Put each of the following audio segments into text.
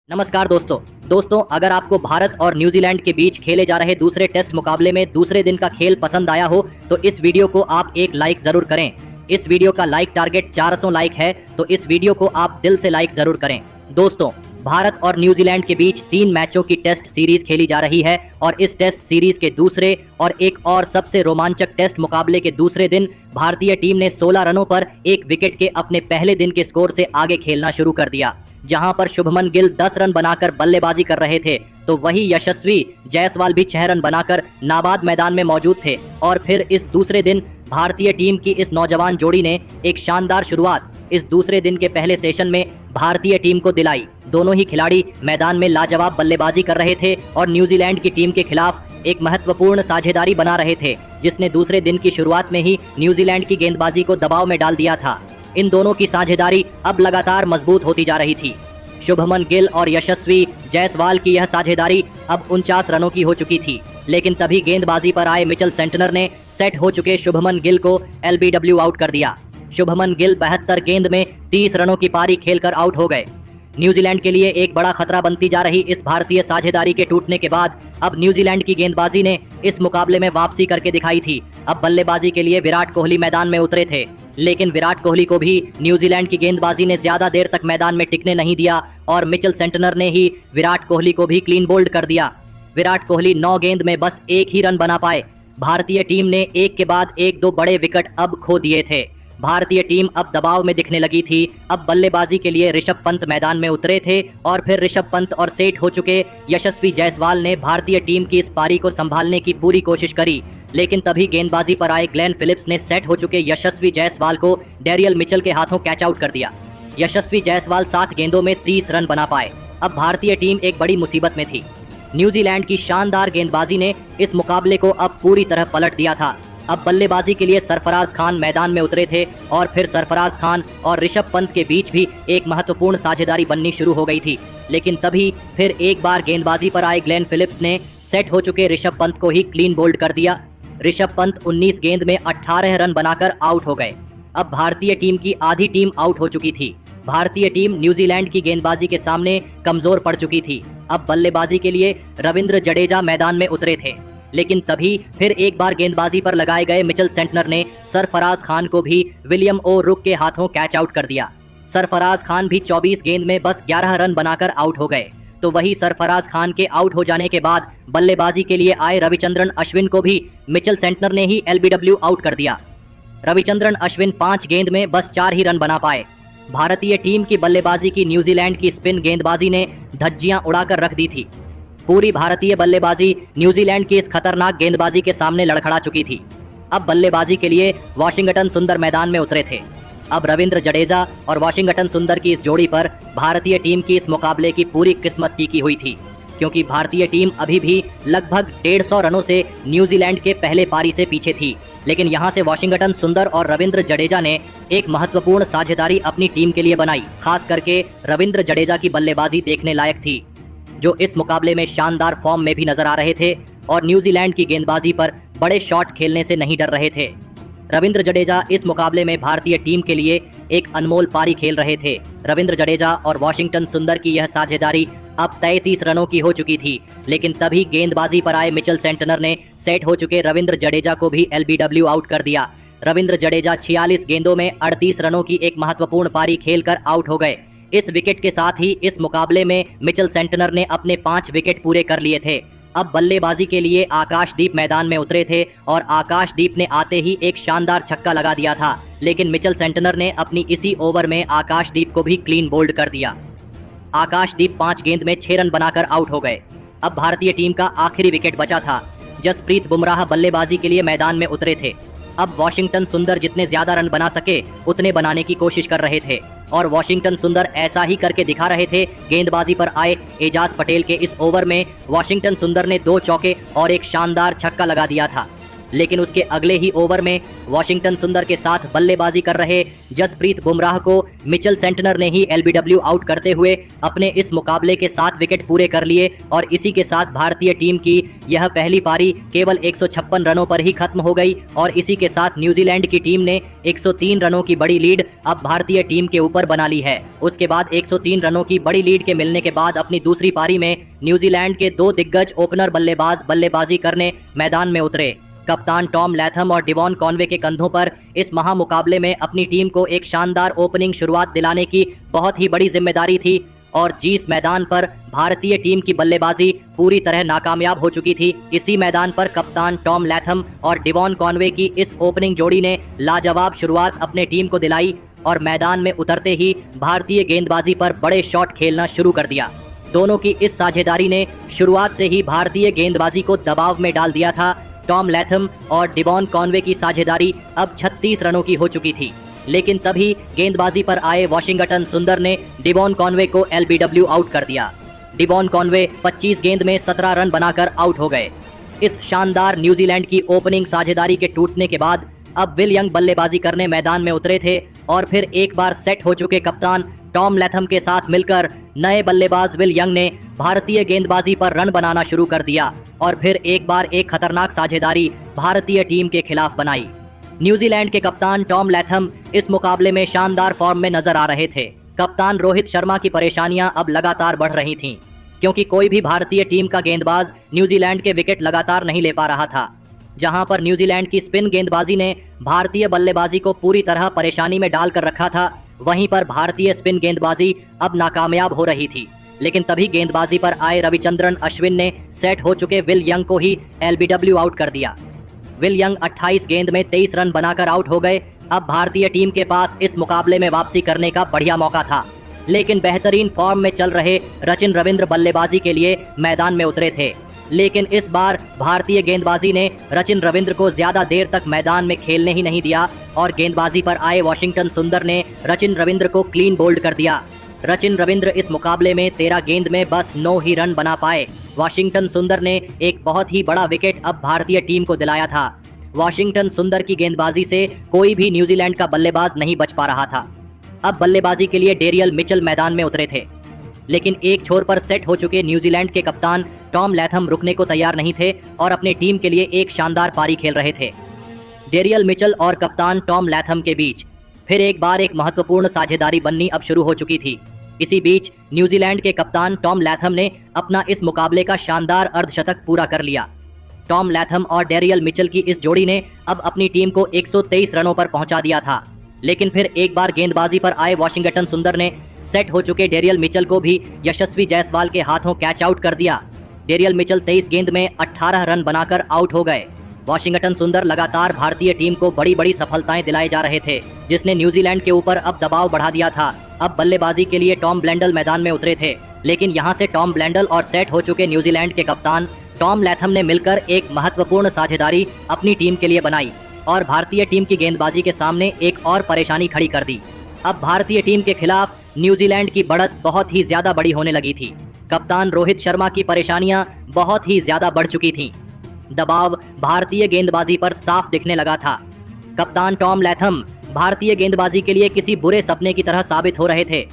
नमस्कार दोस्तों अगर आपको भारत और न्यूजीलैंड के बीच खेले जा रहे दूसरे टेस्ट मुकाबले में दूसरे दिन का खेल पसंद आया हो तो इस वीडियो को आप एक लाइक ज़रूर करें। इस वीडियो का लाइक टारगेट 400 लाइक है तो इस वीडियो को आप दिल से लाइक ज़रूर करें। दोस्तों, भारत और न्यूजीलैंड के बीच 3 मैचों की टेस्ट सीरीज खेली जा रही है और इस टेस्ट सीरीज के दूसरे और एक और सबसे रोमांचक टेस्ट मुकाबले के दूसरे दिन भारतीय टीम ने 16 रनों पर 1 विकेट के अपने पहले दिन के स्कोर से आगे खेलना शुरू कर दिया। जहां पर शुभमन गिल 10 रन बनाकर बल्लेबाजी कर रहे थे तो वही यशस्वी जायसवाल भी 6 रन बनाकर नाबाद मैदान में मौजूद थे। और फिर इस दूसरे दिन भारतीय टीम की इस नौजवान जोड़ी ने एक शानदार शुरुआत इस दूसरे दिन के पहले सेशन में भारतीय टीम को दिलाई। दोनों ही खिलाड़ी मैदान में लाजवाब बल्लेबाजी कर रहे थे और न्यूजीलैंड की टीम के खिलाफ एक महत्वपूर्ण साझेदारी बना रहे थे जिसने दूसरे दिन की शुरुआत में ही न्यूजीलैंड की गेंदबाजी को दबाव में डाल दिया था। इन दोनों की साझेदारी अब लगातार मजबूत होती जा रही थी। शुभमन गिल और यशस्वी जायसवाल की यह साझेदारी अब 49 रनों की हो चुकी थी, लेकिन तभी गेंदबाजी पर आए मिचेल सेंटनर ने सेट हो चुके शुभमन गिल को एलबीडब्ल्यू आउट कर दिया। शुभमन गिल 72 गेंद में 30 रनों की पारी खेलकर आउट हो गए। न्यूजीलैंड के लिए एक बड़ा खतरा बनती जा रही इस भारतीय साझेदारी के टूटने के बाद अब न्यूजीलैंड की गेंदबाजी ने इस मुकाबले में वापसी करके दिखाई थी। अब बल्लेबाजी के लिए विराट कोहली मैदान में उतरे थे, लेकिन विराट कोहली को भी न्यूजीलैंड की गेंदबाजी ने ज्यादा देर तक मैदान में टिकने नहीं दिया और मिचेल सेंटनर ने ही विराट कोहली को भी क्लीन बोल्ड कर दिया। विराट कोहली 9 गेंद में बस 1 ही रन बना पाए। भारतीय टीम ने एक के बाद एक 2 बड़े विकेट अब खो दिए थे। भारतीय टीम अब दबाव में दिखने लगी थी। अब बल्लेबाजी के लिए ऋषभ पंत मैदान में उतरे थे और फिर ऋषभ पंत और सेट हो चुके यशस्वी जायसवाल ने भारतीय टीम की इस पारी को संभालने की पूरी कोशिश करी, लेकिन तभी गेंदबाजी पर आए ग्लेन फिलिप्स ने सेट हो चुके यशस्वी जायसवाल को डेरियल मिचेल के हाथों कैच आउट कर दिया। यशस्वी जायसवाल 7 गेंदों में 30 रन बना पाए। अब भारतीय टीम एक बड़ी मुसीबत में थी। न्यूजीलैंड की शानदार गेंदबाजी ने इस मुकाबले को अब पूरी तरह पलट दिया था। अब बल्लेबाजी के लिए सरफराज खान मैदान में उतरे थे और फिर सरफराज खान और ऋषभ पंत के बीच भी एक महत्वपूर्ण साझेदारी बननी शुरू हो गई थी, लेकिन तभी फिर एक बार गेंदबाजी पर आए ग्लेन फिलिप्स ने सेट हो चुके ऋषभ पंत को ही क्लीन बोल्ड कर दिया। ऋषभ पंत 19 गेंद में 18 रन बनाकर आउट हो गए। अब भारतीय टीम की आधी टीम आउट हो चुकी थी। भारतीय टीम न्यूजीलैंड की गेंदबाजी के सामने कमजोर पड़ चुकी थी। अब बल्लेबाजी के लिए रविंद्र जडेजा मैदान में उतरे थे, लेकिन तभी फिर एक बार गेंदबाजी पर लगाए गए मिचेल सेंटनर ने सरफराज खान को भी विलियम ओ रुक के हाथों कैच आउट कर दिया। सरफराज खान भी 24 गेंद में बस 11 रन बनाकर आउट हो गए। तो वही सरफराज खान के आउट हो जाने के बाद बल्लेबाजी के लिए आए रविचंद्रन अश्विन को भी मिचेल सेंटनर ने ही एलबीडब्ल्यू आउट कर दिया। रविचंद्रन अश्विन 5 गेंद में बस 4 ही रन बना पाए। भारतीय टीम की बल्लेबाजी की न्यूजीलैंड की स्पिन गेंदबाजी ने धज्जियां उड़ाकर रख दी थी। पूरी भारतीय बल्लेबाजी न्यूजीलैंड की इस खतरनाक गेंदबाजी के सामने लड़खड़ा चुकी थी। अब बल्लेबाजी के लिए वाशिंगटन सुंदर मैदान में उतरे थे। अब रविंद्र जडेजा और वाशिंगटन सुंदर की इस जोड़ी पर भारतीय टीम की इस मुकाबले की पूरी किस्मत टिकी हुई थी, क्योंकि भारतीय टीम अभी भी लगभग 150 रनों से न्यूजीलैंड के पहले पारी से पीछे थी। लेकिन यहां से वाशिंगटन सुंदर और रविंद्र जडेजा ने एक महत्वपूर्ण साझेदारी अपनी टीम के लिए बनाई। खास करके रविंद्र जडेजा की बल्लेबाजी देखने लायक थी, जो इस मुकाबले में शानदार फॉर्म में भी नजर आ रहे थे और न्यूजीलैंड की गेंदबाजी पर बड़े शॉट खेलने से नहीं डर रहे थे। रविंद्र जडेजा इस मुकाबले में भारतीय टीम के लिए एक अनमोल पारी खेल रहे थे। रविंद्र जडेजा और वाशिंगटन सुंदर की यह साझेदारी अब 33 रनों की हो चुकी थी, लेकिन तभी गेंदबाजी पर आए मिचेल सेंटनर ने सेट हो चुके रविंद्र जडेजा को भी एलबीडब्ल्यू आउट कर दिया। रविंद्र जडेजा 46 गेंदों में 38 रनों की एक महत्वपूर्ण पारी खेलकर आउट हो गए। इस विकेट के साथ ही इस मुकाबले में मिचेल सेंटनर ने अपने 5 विकेट पूरे कर लिए थे। अब बल्लेबाजी के लिए आकाशदीप मैदान में उतरे थे और आकाशदीप ने आते ही एक शानदार छक्का लगा दिया था, लेकिन मिचेल सेंटनर ने अपनी इसी ओवर में आकाशदीप को भी क्लीन बोल्ड कर दिया। आकाशदीप 5 गेंद में 6 रन बनाकर आउट हो गए। अब भारतीय टीम का आखिरी विकेट बचा था। जसप्रीत बुमराह बल्लेबाजी के लिए मैदान में उतरे थे। अब वाशिंगटन सुंदर जितने ज्यादा रन बना सके उतने बनाने की कोशिश कर रहे थे और वाशिंगटन सुंदर ऐसा ही करके दिखा रहे थे। गेंदबाजी पर आए एजाज पटेल के इस ओवर में वाशिंगटन सुंदर ने 2 चौके और एक शानदार छक्का लगा दिया था। लेकिन उसके अगले ही ओवर में वॉशिंगटन सुंदर के साथ बल्लेबाजी कर रहे जसप्रीत बुमराह को मिचेल सेंटनर ने ही एलबीडब्ल्यू आउट करते हुए अपने इस मुकाबले के 7 विकेट पूरे कर लिए और इसी के साथ भारतीय टीम की यह पहली पारी केवल 156 रनों पर ही खत्म हो गई और इसी के साथ न्यूजीलैंड की टीम ने 103 रनों की बड़ी लीड अब भारतीय टीम के ऊपर बना ली है। उसके बाद 103 रनों की बड़ी लीड के मिलने के बाद अपनी दूसरी पारी में न्यूजीलैंड के 2 दिग्गज ओपनर बल्लेबाज बल्लेबाजी करने मैदान में उतरे। कप्तान टॉम लैथम और डिवॉन कॉनवे के कंधों पर इस महामुकाबले में अपनी टीम को एक शानदार ओपनिंग शुरुआत दिलाने की बहुत ही बड़ी जिम्मेदारी थी और जिस मैदान पर भारतीय टीम की बल्लेबाजी पूरी तरह नाकामयाब हो चुकी थी, इसी मैदान पर कप्तान टॉम लैथम और डिवॉन कॉनवे की इस ओपनिंग जोड़ी ने लाजवाब शुरुआत अपने टीम को दिलाई और मैदान में उतरते ही भारतीय गेंदबाजी पर बड़े शॉट खेलना शुरू कर दिया। दोनों की इस साझेदारी ने शुरुआत से ही भारतीय गेंदबाजी को दबाव में डाल दिया था। टॉम लैथम और डिवॉन कॉनवे की साझेदारी अब 36 रनों की हो चुकी थी, लेकिन तभी गेंदबाजी पर आए वॉशिंगटन सुंदर ने डिवॉन कॉनवे को एलबीडब्ल्यू आउट कर दिया। डिवॉन कॉनवे 25 गेंद में 17 रन बनाकर आउट हो गए। इस शानदार न्यूजीलैंड की ओपनिंग साझेदारी के टूटने के बाद अब विल यंग बल्लेबाजी करने मैदान में उतरे थे और फिर एक बार सेट हो चुके कप्तान टॉम लैथम के साथ मिलकर नए बल्लेबाज विल यंग ने भारतीय गेंदबाजी पर रन बनाना शुरू कर दिया और फिर एक बार एक खतरनाक साझेदारी भारतीय टीम के खिलाफ बनाई। न्यूजीलैंड के कप्तान टॉम लैथम इस मुकाबले में शानदार फॉर्म में नजर आ रहे थे। कप्तान रोहित शर्मा की परेशानियां अब लगातार बढ़ रही थीं, क्योंकि कोई भी भारतीय टीम का गेंदबाज न्यूजीलैंड के विकेट लगातार नहीं ले पा रहा था। जहां पर न्यूजीलैंड की स्पिन गेंदबाजी ने भारतीय बल्लेबाजी को पूरी तरह परेशानी में डालकर रखा था, वहीं पर भारतीय स्पिन गेंदबाजी अब नाकामयाब हो रही थी। लेकिन तभी गेंदबाजी पर आए रविचंद्रन अश्विन ने सेट हो चुके विल यंग को ही एलबीडब्ल्यू आउट कर दिया। विल यंग 28 गेंद में 23 रन बनाकर आउट हो गए। अब भारतीय टीम के पास इस मुकाबले में वापसी करने का बढ़िया मौका था, लेकिन बेहतरीन फॉर्म में चल रहे रचिन रविंद्र बल्लेबाजी के लिए मैदान में उतरे थे। लेकिन इस बार भारतीय गेंदबाजी ने रचिन रविंद्र को ज्यादा देर तक मैदान में खेलने ही नहीं दिया और गेंदबाजी पर आए वॉशिंगटन सुंदर ने रचिन रविंद्र को क्लीन बोल्ड कर दिया। रचिन रविंद्र इस मुकाबले में 13 गेंद में बस 9 ही रन बना पाए। वॉशिंगटन सुंदर ने एक बहुत ही बड़ा विकेट अब भारतीय टीम को दिलाया था। वॉशिंगटन सुंदर की गेंदबाजी से कोई भी न्यूजीलैंड का बल्लेबाज नहीं बच पा रहा था। अब बल्लेबाजी के लिए डेरियल मिचेल मैदान में उतरे थे, लेकिन एक छोर पर सेट हो चुके न्यूजीलैंड के कप्तान टॉम लैथम रुकने को तैयार नहीं थे और अपनी टीम के लिए एक शानदार पारी खेल रहे थे। डेरियल मिचेल और कप्तान टॉम लैथम के बीच फिर एक बार एक महत्वपूर्ण साझेदारी बननी अब शुरू हो चुकी थी। इसी बीच न्यूजीलैंड के कप्तान टॉम लैथम ने अपना इस मुकाबले का शानदार अर्धशतक पूरा कर लिया। टॉम लैथम और डेरियल मिचेल की इस जोड़ी ने अब अपनी टीम को 123 रनों पर पहुंचा दिया था, लेकिन फिर एक बार गेंदबाजी पर आए वॉशिंगटन सुंदर ने सेट हो चुके डेरियल मिचेल को भी यशस्वी जायसवाल के हाथों कैच आउट कर दिया। डेरियल मिचेल 23 गेंद में 18 रन बनाकर आउट हो गए। वॉशिंगटन सुंदर लगातार भारतीय टीम को बड़ी बड़ी सफलताएं दिलाए जा रहे थे, जिसने न्यूजीलैंड के ऊपर अब दबाव बढ़ा दिया था। अब बल्लेबाजी के लिए टॉम ब्लेंडल मैदान में उतरे थे, लेकिन यहां से टॉम ब्लेंडल और सेट हो चुके न्यूजीलैंड के कप्तान टॉम लैथम ने मिलकर एक महत्वपूर्ण साझेदारी अपनी टीम के लिए बनाई और भारतीय टीम की गेंदबाजी के सामने एक और परेशानी खड़ी कर दी। अब भारतीय टीम के खिलाफ न्यूजीलैंड की बढ़त बहुत ही ज्यादा बड़ी होने लगी थी। कप्तान रोहित शर्मा की परेशानियां बहुत ही ज्यादा बढ़ चुकी थीं। दबाव भारतीय गेंदबाजी पर साफ दिखने लगा था। कप्तान टॉम लैथम भारतीय गेंदबाजी के लिए किसी बुरे सपने की तरह साबित हो रहे थे।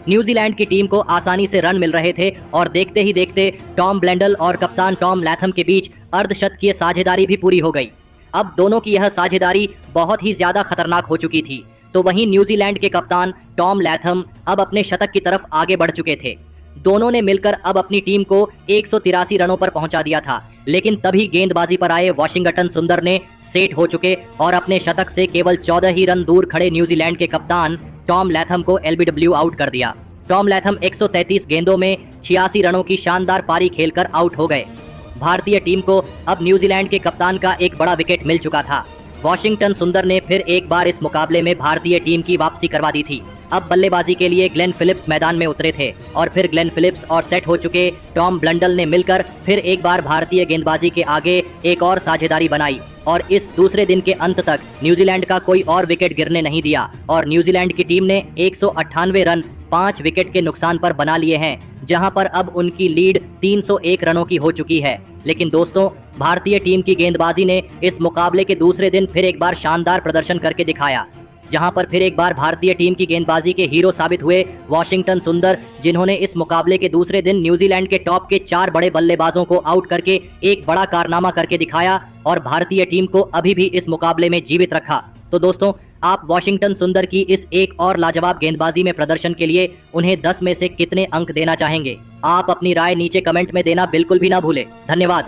न्यूजीलैंड की टीम को आसानी से रन मिल रहे थे और देखते ही देखते टॉम ब्लेंडल और कप्तान टॉम लैथम के बीच अर्धशतकीय साझेदारी भी पूरी हो गई। अब दोनों की यह साझेदारी बहुत ही ज्यादा खतरनाक हो चुकी थी। तो वहीं न्यूजीलैंड के कप्तान टॉम लैथम अब अपने शतक की तरफ आगे बढ़ चुके थे। दोनों ने मिलकर अब अपनी टीम को 183 रनों पर पहुंचा दिया था, लेकिन तभी गेंदबाजी पर आए वॉशिंगटन सुंदर ने सेट हो चुके और अपने शतक से केवल 14 ही रन दूर खड़े न्यूजीलैंड के कप्तान टॉम लैथम को एलबीडब्ल्यू आउट कर दिया। टॉम लैथम 133 गेंदों में 86 रनों की शानदार पारी खेलकर आउट हो गए। भारतीय टीम को अब न्यूजीलैंड के कप्तान का एक बड़ा विकेट मिल चुका था। वॉशिंगटन सुंदर ने फिर एक बार इस मुकाबले में भारतीय टीम की वापसी करवा दी थी। अब बल्लेबाजी के लिए ग्लेन फिलिप्स मैदान में उतरे थे और फिर ग्लेन फिलिप्स और सेट हो चुके टॉम ब्लेंडल ने मिलकर फिर एक बार भारतीय गेंदबाजी के आगे एक और साझेदारी बनाई और इस दूसरे दिन के अंत तक न्यूजीलैंड का कोई और विकेट गिरने नहीं दिया और न्यूजीलैंड की टीम ने 198 रन 5 विकेट के नुकसान पर बना लिए हैं, जहां पर अब उनकी लीड 301 रनों की हो चुकी है। लेकिन दोस्तों, भारतीय टीम की गेंदबाजी ने इस मुकाबले के दूसरे दिन फिर एक बार शानदार प्रदर्शन करके दिखाया, जहां पर फिर एक बार भारतीय टीम की गेंदबाजी के हीरो साबित हुए वाशिंगटन सुंदर, जिन्होंने इस मुकाबले के दूसरे दिन न्यूजीलैंड के टॉप के 4 बड़े बल्लेबाजों को आउट करके एक बड़ा कारनामा करके दिखाया और भारतीय टीम को अभी भी इस मुकाबले में जीवित रखा। तो दोस्तों, आप वाशिंगटन सुंदर की इस एक और लाजवाब गेंदबाजी में प्रदर्शन के लिए उन्हें 10 में से कितने अंक देना चाहेंगे? आप अपनी राय नीचे कमेंट में देना बिल्कुल भी ना भूलें। धन्यवाद।